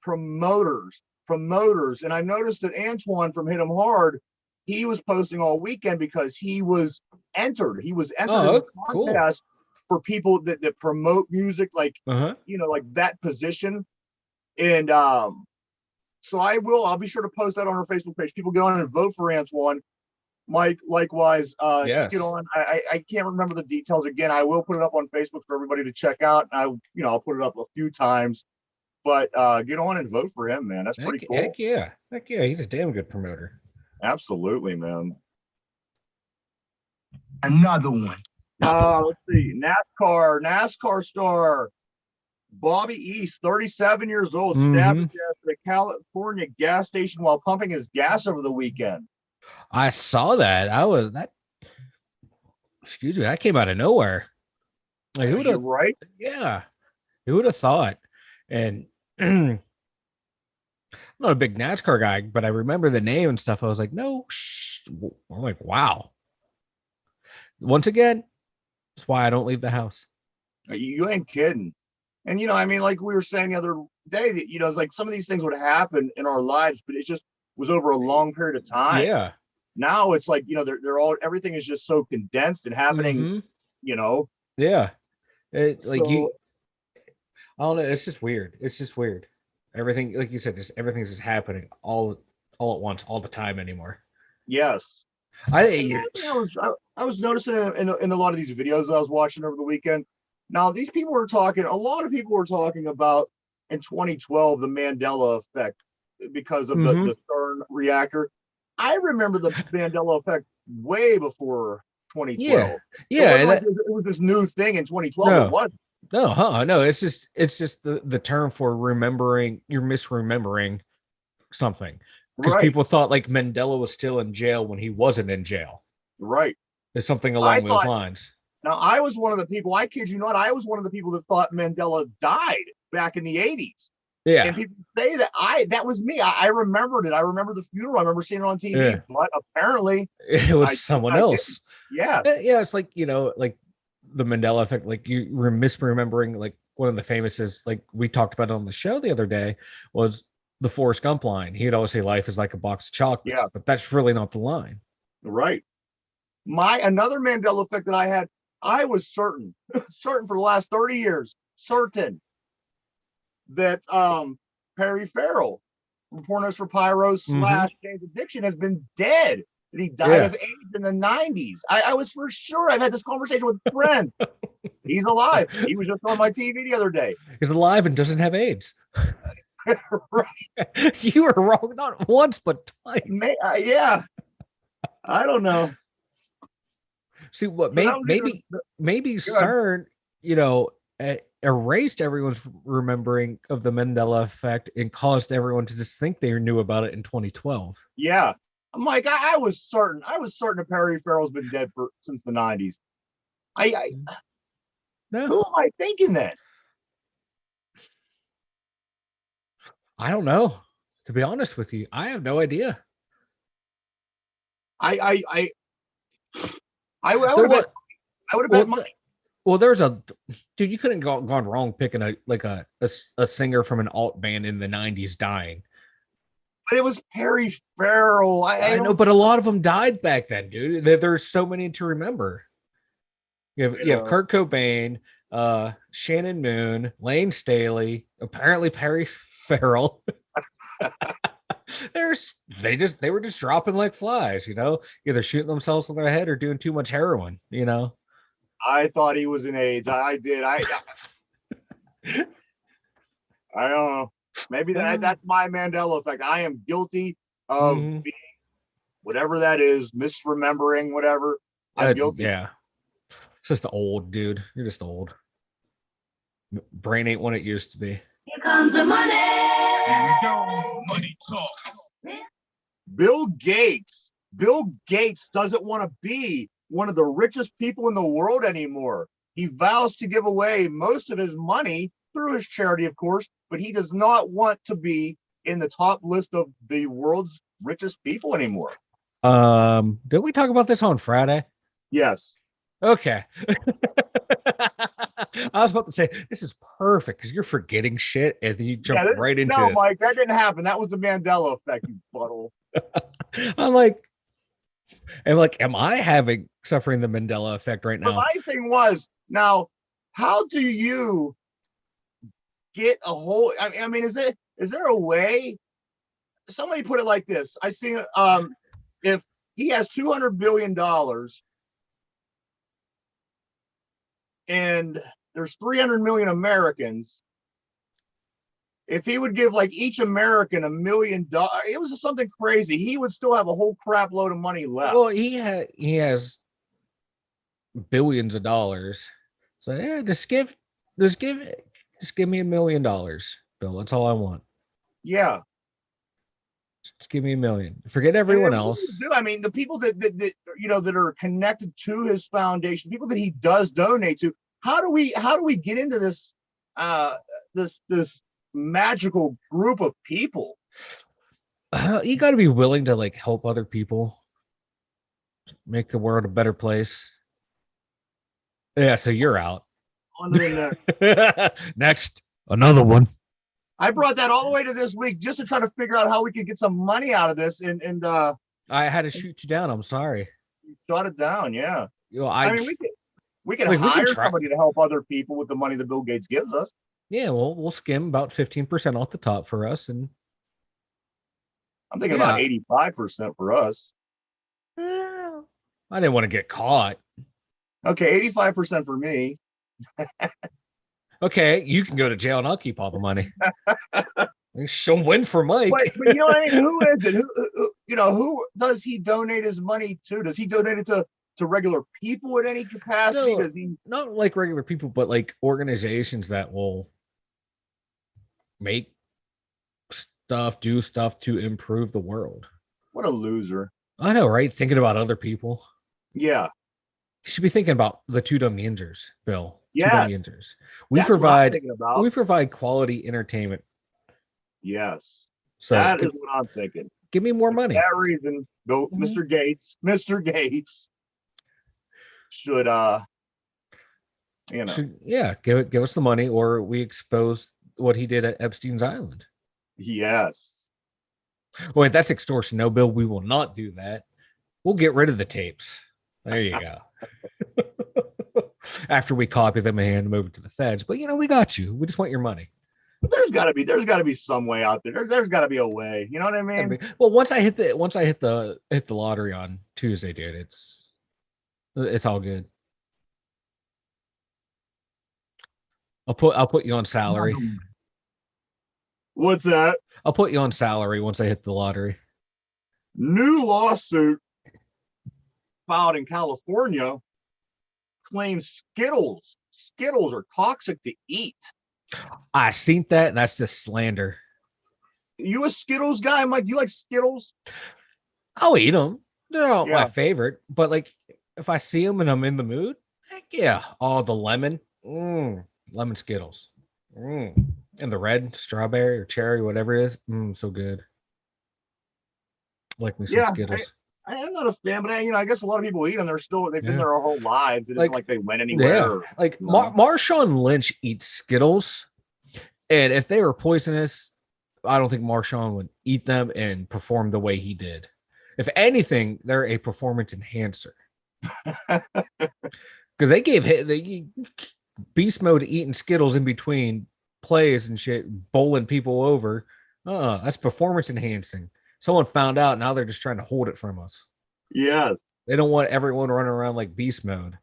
promoters. And I noticed that Antoine from Hit 'em Hard, he was posting all weekend because he was entered. He was entered in the contest for people that promote music, like like that position. And so I'll be sure to post that on our Facebook page. People go on and vote for Antoine. Mike, likewise, just get on. I can't remember the details again. I will put it up on Facebook for everybody to check out. And I'll put it up a few times. But get on and vote for him, man. That's pretty cool. Heck yeah. He's a damn good promoter. Absolutely, man. Another one. Let's see. NASCAR star Bobby East, 37 years old, stabbed to death at a California gas station while pumping his gas over the weekend. I saw that. Excuse me, that came out of nowhere. Like, who would have, right? Yeah. Who would have thought? And I'm not a big NASCAR guy, but I remember the name and stuff. I was like, no, I'm like, wow. Once again, that's why I don't leave the house. You ain't kidding. And, like we were saying the other day, that, it's like some of these things would happen in our lives, but it just was over a long period of time. Yeah. Now it's like, they're all, everything is just so condensed and happening, Yeah. It's like I don't know. It's just weird. Everything, like you said, everything's just happening all at once, all the time anymore. Yes. I was noticing in a lot of these videos I was watching over the weekend. Now, a lot of people were talking about in 2012, the Mandela effect because of the CERN reactor. I remember the Mandela effect way before 2012. Yeah. It was this new thing in 2012. No. It wasn't. No, it's just the term for remembering. You're misremembering something because people thought like Mandela was still in jail when he wasn't in jail. Right. It's something along those lines. Now, I was one of the people, I kid you not, I was one of the people that thought Mandela died back in the 80s. Yeah. And people say that was me. I remembered it. I remember the funeral. I remember seeing it on TV, but apparently it was someone else. Yeah. Yeah. It's like, like the Mandela effect, like you were misremembering, like one of the famous is like we talked about it on the show the other day was the Forrest Gump line. He'd always say life is like a box of chocolates, but that's really not the line. Right. Another Mandela effect that I had, I was certain for the last 30 years, certain that Perry Farrell from Pornos for Pyros / James Addiction has been dead. That he died of AIDS in the 90s. I was for sure. I've had this conversation with friends. He's alive. He was just on my TV the other day. He's alive and doesn't have AIDS. Right. You were wrong, not once, but twice. Yeah. I don't know. See what maybe CERN, erased everyone's remembering of the Mandela effect and caused everyone to just think they knew about it in 2012. Yeah. I'm like, I was certain that Perry Farrell's been dead since the 90s. No. Who am I thinking then? I don't know. To be honest with you, I have no idea. I would have bet money. Well, there's dude. You couldn't have gone wrong picking a singer from an alt band in the 90s dying. But it was Perry Farrell. I know, but a lot of them died back then, dude. There's so many to remember. You have Kurt Cobain, Shannon Moon, Lane Staley, apparently Perry Farrell. They were just dropping like flies, either shooting themselves in their head or doing too much heroin. I thought he was an AIDS. I did. I don't know. Maybe that's my Mandela effect. I am guilty of being whatever that is, misremembering whatever. I'm guilty. Yeah. It's just old, dude. You're just old. Brain ain't what it used to be. Here comes the money. Here we go. Money talk. Bill Gates. Bill Gates doesn't want to be one of the richest people in the world anymore. He vows to give away most of his money through his charity, of course, but he does not want to be in the top list of the world's richest people anymore. Did we talk about this on Friday? Yes. Okay. I was about to say this is perfect because you're forgetting shit and you jump right into no, this. Mike, that didn't happen. That was the Mandela effect, you butthole. I'm like, am I suffering the Mandela effect right now? But my thing was, now, how do you get a whole? I mean, is there a way? Somebody put it like this. I see. If he has $200 billion and there's 300 million Americans, if he would give like each American $1 million, it was just something crazy. He would still have a whole crap load of money left. Well, he has billions of dollars. So yeah, just give me $1 million, Bill. That's all I want. Yeah. Just give me $1 million. Forget everyone else. I mean, the people that that are connected to his foundation, people that he does donate to. How do we get into this this magical group of people? You got to be willing to like help other people, make the world a better place. Yeah, so you're out. On to the next, another one. I brought that all the way to this week just to try to figure out how we could get some money out of this, and I had to shoot you down. I'm sorry. Shut it down. Yeah. I mean, we can hire somebody to help other people with the money that Bill Gates gives us. Yeah, well, we'll skim about 15% off the top for us, and I'm thinking about 85% for us. I didn't want to get caught. Okay, 85% for me. Okay, you can go to jail and I'll keep all the money. Some win for Mike. Wait, but you know what I mean? Who is it? Who does he donate his money to? Does he donate it to regular people at any capacity? No, Does he not like regular people, but like organizations that will make do stuff to improve the world? What a loser. I know, right? Thinking about other people. Yeah. You should be thinking about the two Dum Yinzers, Bill. Yes. 2 Dum Yinzers. We provide quality entertainment. Yes. So that is what I'm thinking. Give me more money. For that reason, go Mr. Gates. Mr. Gates should give us the money, or we expose what he did at Epstein's Island. Yes. Wait, that's extortion. No, Bill, we will not do that. We'll get rid of the tapes. There you go. After we copy them and hand them over to the feds. But we got you. We just want your money. There's gotta be some way out there. There's gotta be a way. You know what I mean? Well, once I hit the lottery on Tuesday, dude, it's all good. I'll put you on salary. What's that? I'll put you on salary once I hit the lottery. New lawsuit filed in California claims Skittles are toxic to eat. I seen that, and that's just slander. You a Skittles guy, Mike? You like Skittles? I'll eat them. They're not my favorite, but like if I see them and I'm in the mood, heck yeah. Oh, the lemon, lemon Skittles, and the red strawberry or cherry, whatever it is, so good. Like me some Skittles. I am not a fan, but I guess a lot of people eat them. They've been there our whole lives. It isn't like they went anywhere. Yeah. Like Marshawn Lynch eats Skittles, and if they were poisonous, I don't think Marshawn would eat them and perform the way he did. If anything, they're a performance enhancer. Because they gave beast mode eating Skittles in between plays and shit, bowling people over. That's performance enhancing. Someone found out. Now they're just trying to hold it from us. Yes. They don't want everyone running around like beast mode.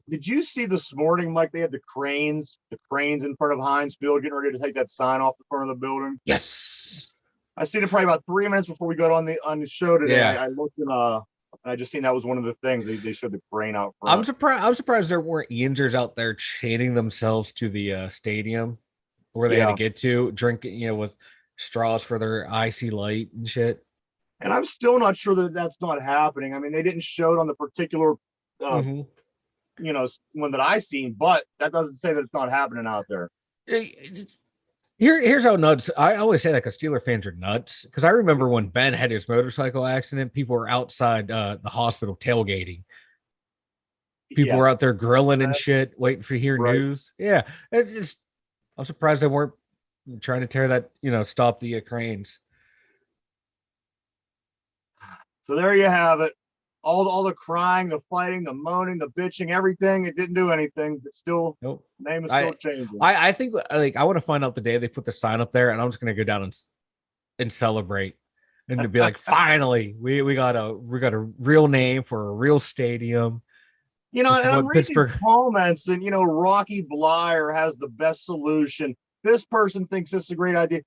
Did you see this morning, Mike? They had the cranes in front of Heinz Field getting ready to take that sign off the front of the building. Yes. I seen it probably about 3 minutes before we got on the show today. Yeah. I looked and I just seen that was one of the things they showed the crane out front. I'm surprised there weren't Yinzers out there chaining themselves to the stadium where they had to get to, drinking, with straws for their icy light and shit. And I'm still not sure that that's not happening. I mean, they didn't show it on the particular, one that I seen, but that doesn't say that it's not happening out there. Here's how nuts. I always say that because Steeler fans are nuts. Because I remember when Ben had his motorcycle accident, people were outside the hospital tailgating. People were out there grilling and shit, waiting for hear news. Yeah, it's just. I'm surprised they weren't trying to tear that. Stop the cranes. So there you have it. All the crying, the fighting, the moaning, the bitching, everything. It didn't do anything. It's still name is still changing. I think I want to find out the day they put the sign up there, and I'm just gonna go down and celebrate, and to be like, finally, we got a real name for a real stadium. And I'm reading comments, and Rocky Blyer has the best solution. This person thinks this is a great idea.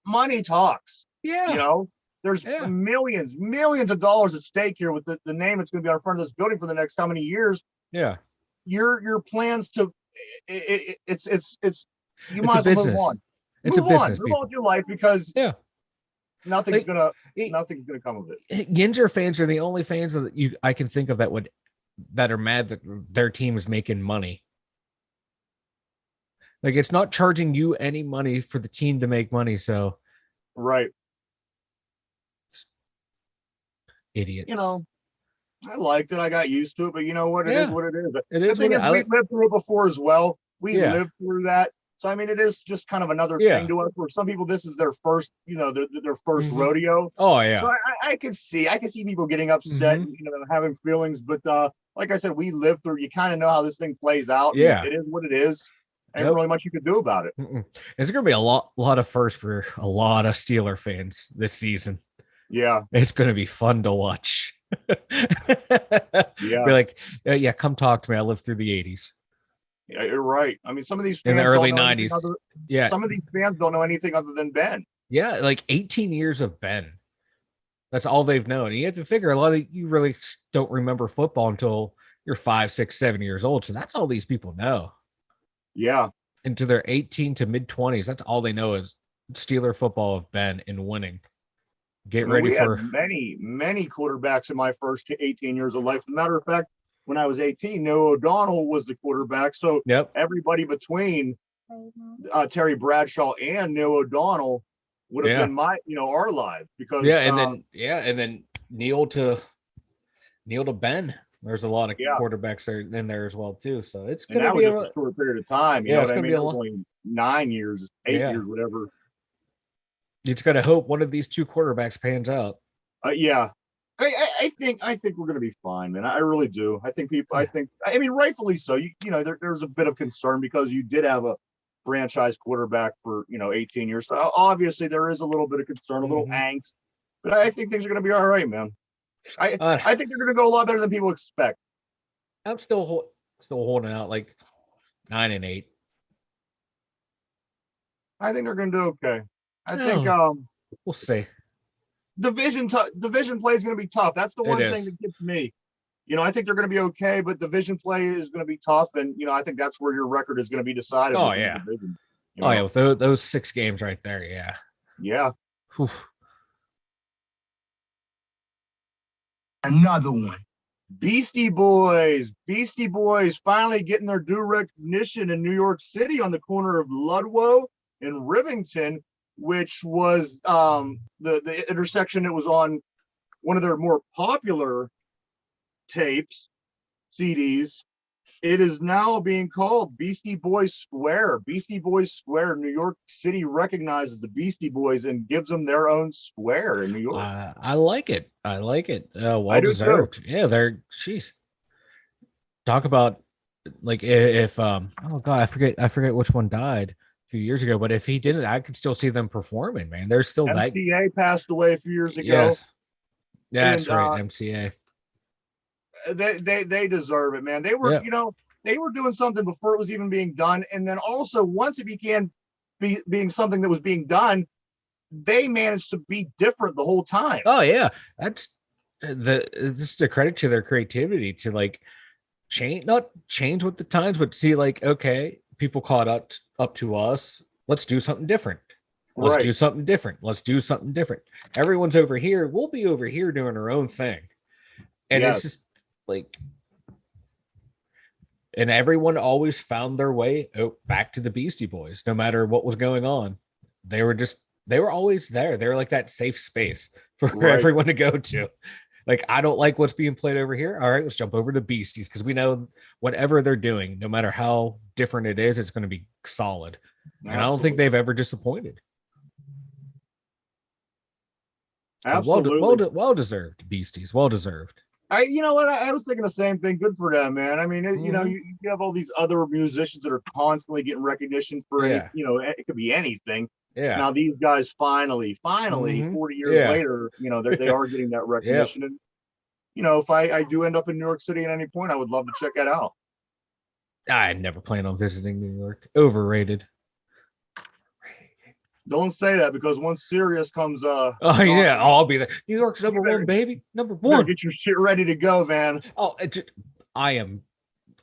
Money talks. Yeah. There's millions of dollars at stake here with the name that's going to be on front of this building for the next how many years. Yeah. Your plans to it's you might as well move on. It's a business. Move on with your life because nothing's gonna come of it. Yinzer fans are the only fans that I can think of that are mad that their team is making money. Like, it's not charging you any money for the team to make money, so right. Idiots. I liked it. I got used to it, but you know what? It is what it is. It is. We lived through it before as well. We lived through that. So I mean, it is just kind of another thing to us. For some people, this is their first, their first rodeo. Oh yeah. So I can see people getting upset, and, having feelings. But like I said, we lived through. You kind of know how this thing plays out. Yeah, it is what it is. Ain't really much you could do about it. It's gonna be a lot of firsts for a lot of Steeler fans this season. Yeah, it's gonna be fun to watch. Be like, come talk to me. I lived through the 80s. Yeah, you're right. I mean, some of these fans in the early 90s. Some of these fans don't know anything other than Ben. Yeah, like 18 years of Ben. That's all they've known. And you have to figure a lot of you really don't remember football until you're 5, 6, 7 years old. So that's all these people know. Yeah. Into their 18 to mid 20s. That's all they know is Steeler football of Ben and winning. Get ready for many quarterbacks in my first 18 years of life. As a matter of fact, when I was 18, Noah O'Donnell was the quarterback. So everybody between Terry Bradshaw and Noah O'Donnell would have been our lives because and then Neil to Ben. There's a lot of quarterbacks in there as well too. So it's gonna be a short period of time. You know what I mean? Only 9 years, 8 years, whatever. You just gotta hope one of these two quarterbacks pans out. I think we're gonna be fine, man. I really do. I think rightfully so. There's a bit of concern because you did have a franchise quarterback for 18 years. So obviously there is a little bit of concern, a little angst, but I think things are gonna be all right, man. I think they're gonna go a lot better than people expect. I'm still holding out like 9-8. I think they're gonna do okay. I think we'll see. Division play is going to be tough. That's the one thing that gets me. I think they're going to be okay, but division play is going to be tough, and I think that's where your record is going to be decided. Oh yeah, with those 6 games right there, yeah. Whew. Another one. Beastie Boys finally getting their due recognition in New York City on the corner of Ludlow and Rivington, which was the intersection that was on one of their more popular tapes, CDs. It is now being called Beastie Boys Square. Beastie Boys Square. New York City recognizes the Beastie Boys and gives them their own square in New York. I like it. Well deserved. Yeah, they're talk about like if oh god, I forget which one died a few years ago, but if he didn't, I could still see them performing, man. There's still that. MCA passed away a few years ago, Yes, that's and right, MCA. they deserve it, man. They were, Yeah. you know, they were doing something before it was even being done, and then also once it began being something that was being done, they managed to be different the whole time. Oh yeah, that's this is a credit to their creativity to like not change with the times, but see like, okay, people caught up to us. Let's do something different. Let's do Right. something different. Let's do something different. Everyone's over here. We'll be over here doing our own thing. And it's Yes. just like, and everyone always found their way back to the Beastie Boys, no matter what was going on. They were always there. They were like that safe space for Right. everyone to go to. Like, I don't like what's being played over here. All right, let's jump over to Beasties because we know whatever they're doing, no matter how different it is, it's going to be solid. And I don't think Absolutely. they've ever disappointed. So Absolutely. well deserved, Beasties. Well deserved. You know what? I was thinking the same thing. Good for them, man. I mean, you know, Mhm. you have all these other musicians that are constantly getting recognition for any, Yeah. you know, it could be anything. Yeah. Now these guys finally, Mhm. 40 years Yeah. later, you know, they are getting that recognition. And you know, if I do end up in New York City at any point, I would love to check that out. I never plan on visiting New York. Overrated. Don't say that because once Sirius comes, Oh yeah, I'll be there. New York's number better- one, baby. Number you better one. get your shit ready to go, man. Oh, I'm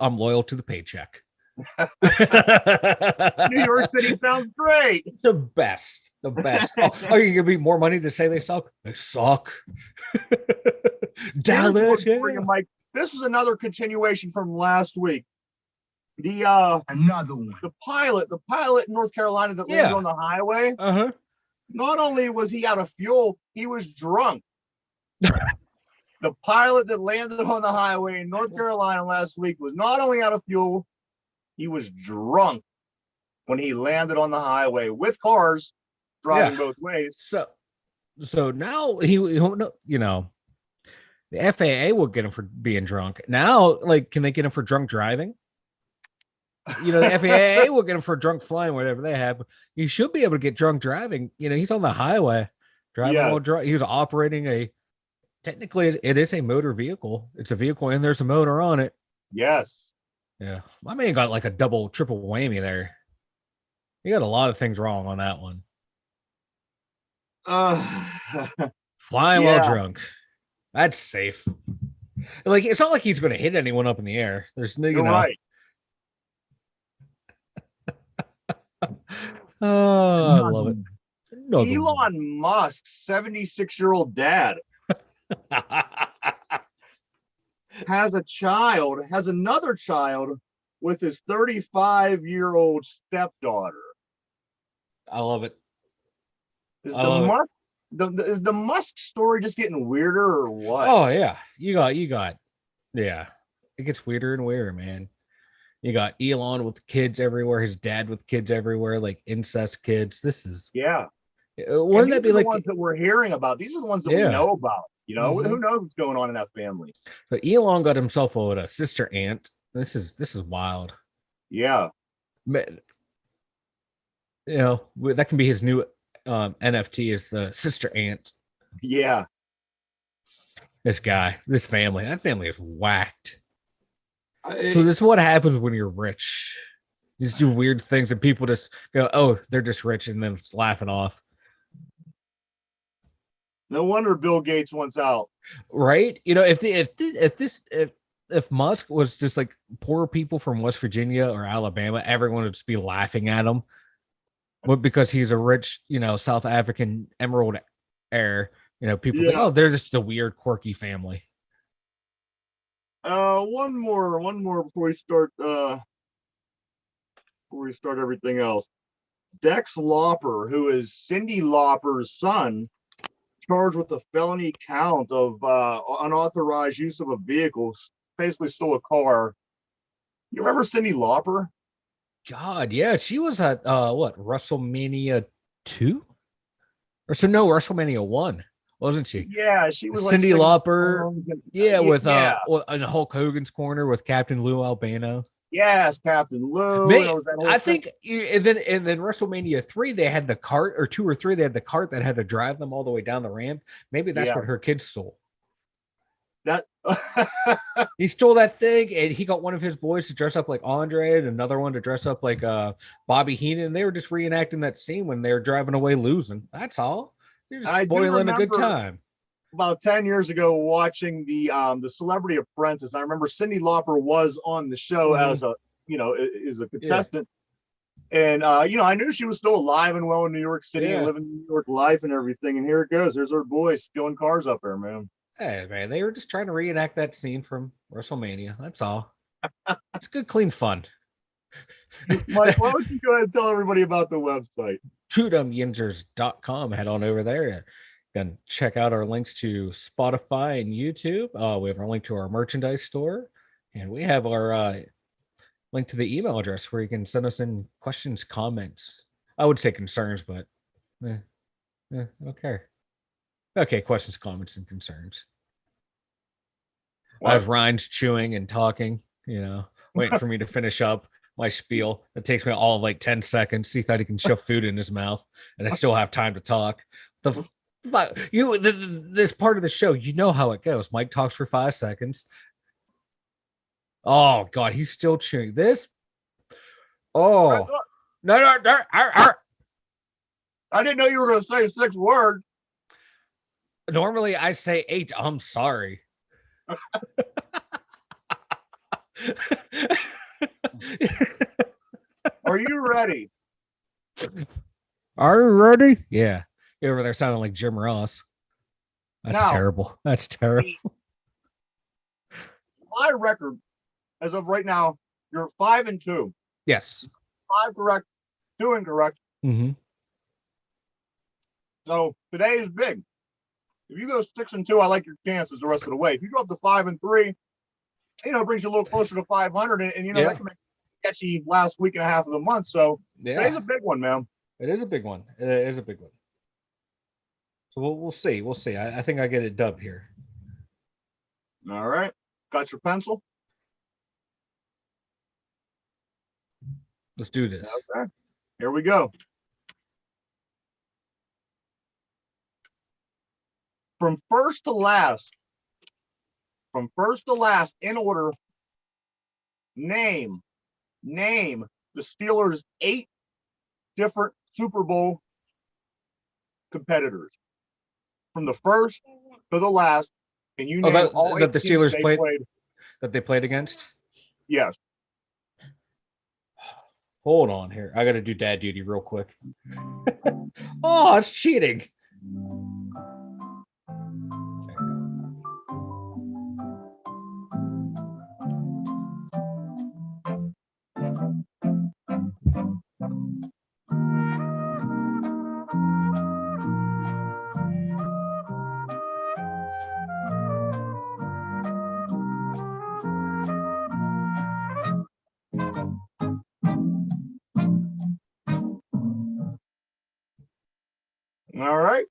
loyal to the paycheck. New York City sounds great. The best. The best. Oh, are you gonna be more money to say they suck? They suck. Here's Dallas. what's Yeah. bringing Mike. This is another continuation from last week. The Another one. the pilot in North Carolina that landed Yeah. on the highway. Uh-huh. Not only was he out of fuel, he was drunk. The pilot that landed on the highway in North Carolina last week was not only out of fuel, he was drunk when he landed on the highway with cars driving Yeah. both ways. So now you know, the FAA will get him for being drunk. Now, like, can they get him for drunk driving? You know, the FAA will get him for drunk flying, whatever they have. He should be able to get drunk driving. You know, he's on the highway driving Yeah. while drunk. He was operating technically it is a motor vehicle. It's a vehicle and there's a motor on it. Yes. Yeah. My man got like a double, triple whammy there. He got a lot of things wrong on that one. Flying while Yeah. drunk. That's safe. Like, it's not like he's going to hit anyone up in the air. There's no, You're right. Oh, I love it. Another one. Elon Musk's 76-year-old dad has another child with his 35-year-old stepdaughter. I love it. Is I the love it. Musk is the Musk story just getting weirder or what? Oh yeah, you got yeah. It gets weirder and weirder, man. You got Elon with kids everywhere, his dad with kids everywhere, like incest kids. This is Yeah. wouldn't that be the like ones that we're hearing about? These are the ones that we Yeah. know about. You know, Mhm. who knows what's going on in that family? but Elon got himself a sister aunt. This is wild. Yeah. Man, you know, that can be his new NFT is the sister aunt. Yeah. This family, that family is whacked. So I- this is what happens when you're rich. You just do weird things and people just go, oh, they're just rich, and then it's laughing off. no wonder Bill Gates wants out. Right? You know, if Musk was just like poor people from West Virginia or Alabama, everyone would just be laughing at him. But because he's a rich, you know, South African emerald heir, you know, people think, Yeah. oh, they're just a weird, quirky family. One more before we start everything else. Dex Lauper, who is Cyndi Lauper's son, charged with a felony count of unauthorized use of a vehicle, basically stole a car. You remember Cyndi Lauper? God, yeah, she was at what, WrestleMania 2? Or so no, WrestleMania 1, wasn't she? Yeah, she was Cyndi like Lauper, songs and- yeah, with yeah. in Hulk Hogan's corner with Captain Lou Albano. Yes, Captain Lou. May, There was that whole I thing. think, and then WrestleMania 3, they had the cart, or 2 or 3, they had the cart that had to drive them all the way down the ramp. Maybe that's Yeah. what her kid stole. That He stole that thing, and he got one of his boys to dress up like Andre and another one to dress up like Bobby Heenan. They were just reenacting that scene when they were driving away losing. That's all. They're just I do spoiling a good remember- time. about 10 years ago watching the Celebrity Apprentice. I remember Cyndi Lauper was on the show as a as a contestant. And I knew she was still alive and well in New York City and living New York life and everything. And here it goes. There's her boy stealing cars up there, man. Hey man, they were just trying to reenact that scene from WrestleMania. That's all. It's good, clean fun. Mike, why don't you go ahead and tell everybody about the website? DumYinzers.com. Head on over there. You can check out our links to Spotify and YouTube. We have our link to our merchandise store, and we have our link to the email address where you can send us in questions, comments. I would say concerns, but okay. Okay, questions, comments, and concerns. As Ryan's chewing and talking, waiting for me to finish up my spiel. It takes me all of like 10 seconds. He thought he can shove food in his mouth, and I still have time to talk. This part of the show, you know how it goes. Mike talks for 5 seconds. Oh God, he's still chewing this. Oh no. I didn't know you were going to say 6 words. Normally I say 8. I'm sorry. Are you ready? Are you ready? Yeah. You're over there sounding like Jim Ross. That's Now, terrible. That's terrible. My record, as of right now, you're 5-2. Yes. 5 correct, 2 incorrect. Mm-hmm. So today is big. If you go 6-2, I like your chances the rest of the way. If you go up to 5-3, it brings you a little closer to 500, and that can make it catchy last week and a half of the month. So today's a big one, man. It is a big one. It is a big one. So we'll see. We'll see. I think I get it dubbed here. All right. Got your pencil? Let's do this. Okay. Here we go. From first to last, in order, name the Steelers' 8 different Super Bowl competitors. From the first to the last, can you name all that the Steelers played? That they played against? Yes. Hold on here. I got to do dad duty real quick. Oh, it's cheating. All right.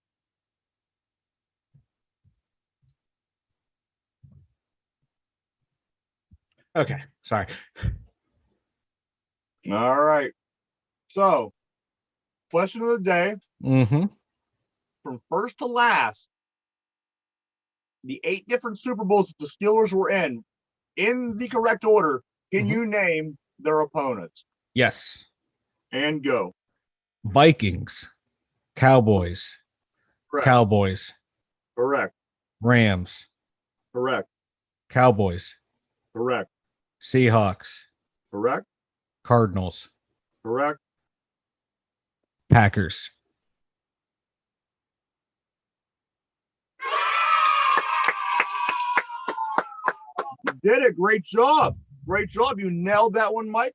Okay. Sorry. All right. So, question of the day. Mm-hmm. From first to last, the 8 different Super Bowls that the Steelers were in the correct order, can you name their opponents? Yes. And go. Vikings, Cowboys, Correct. Cowboys, Correct. Rams, Correct. Cowboys, Correct. Seahawks, Correct. Cardinals, Correct. Packers. You did it. Great job. Great job. You nailed that one, Mike.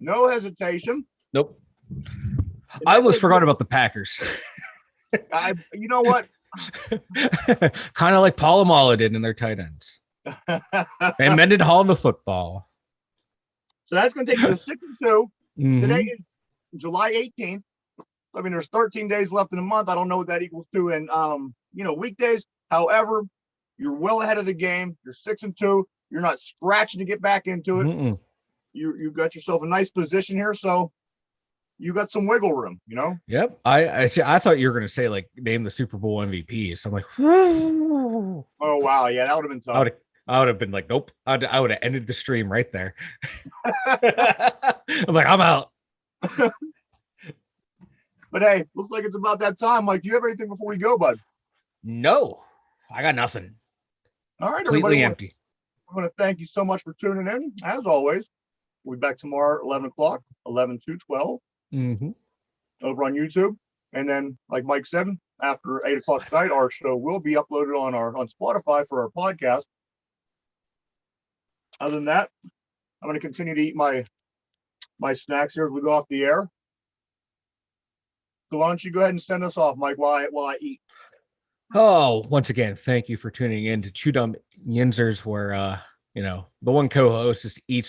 No hesitation. Nope. I almost forgot about the Packers. You know what? Kind of like Palomalo did in their tight ends. And Mended Hall in the football. So that's going to take you to 6-2. Mhm. Today is July 18th. I mean, there's 13 days left in a month. I don't know what that equals to in, weekdays. However, you're well ahead of the game. You're 6-2. You're not scratching to get back into it. Mm-mm. you got yourself a nice position here, so you got some wiggle room, you know. Yep. I thought you were gonna say like name the Super Bowl MVP. So I'm like, Oh wow, yeah, that would have been tough. I would have been like, nope. I would have ended the stream right there. I'm like, I'm out. But hey, looks like it's about that time. Mike, do you have anything before we go, bud? No, I got nothing. All right, Completely everybody. empty. I want to thank you so much for tuning in. As always, we'll be back tomorrow, 11 o'clock, 11 to 12, over on YouTube. And then, like Mike said, after 8 o'clock tonight, our show will be uploaded on Spotify for our podcast. Other than that, I'm going to continue to eat my snacks here as we go off the air. So why don't you go ahead and send us off, Mike, while I eat. Oh, once again, thank you for tuning in to Dum Yinzers, where the one co-host just eats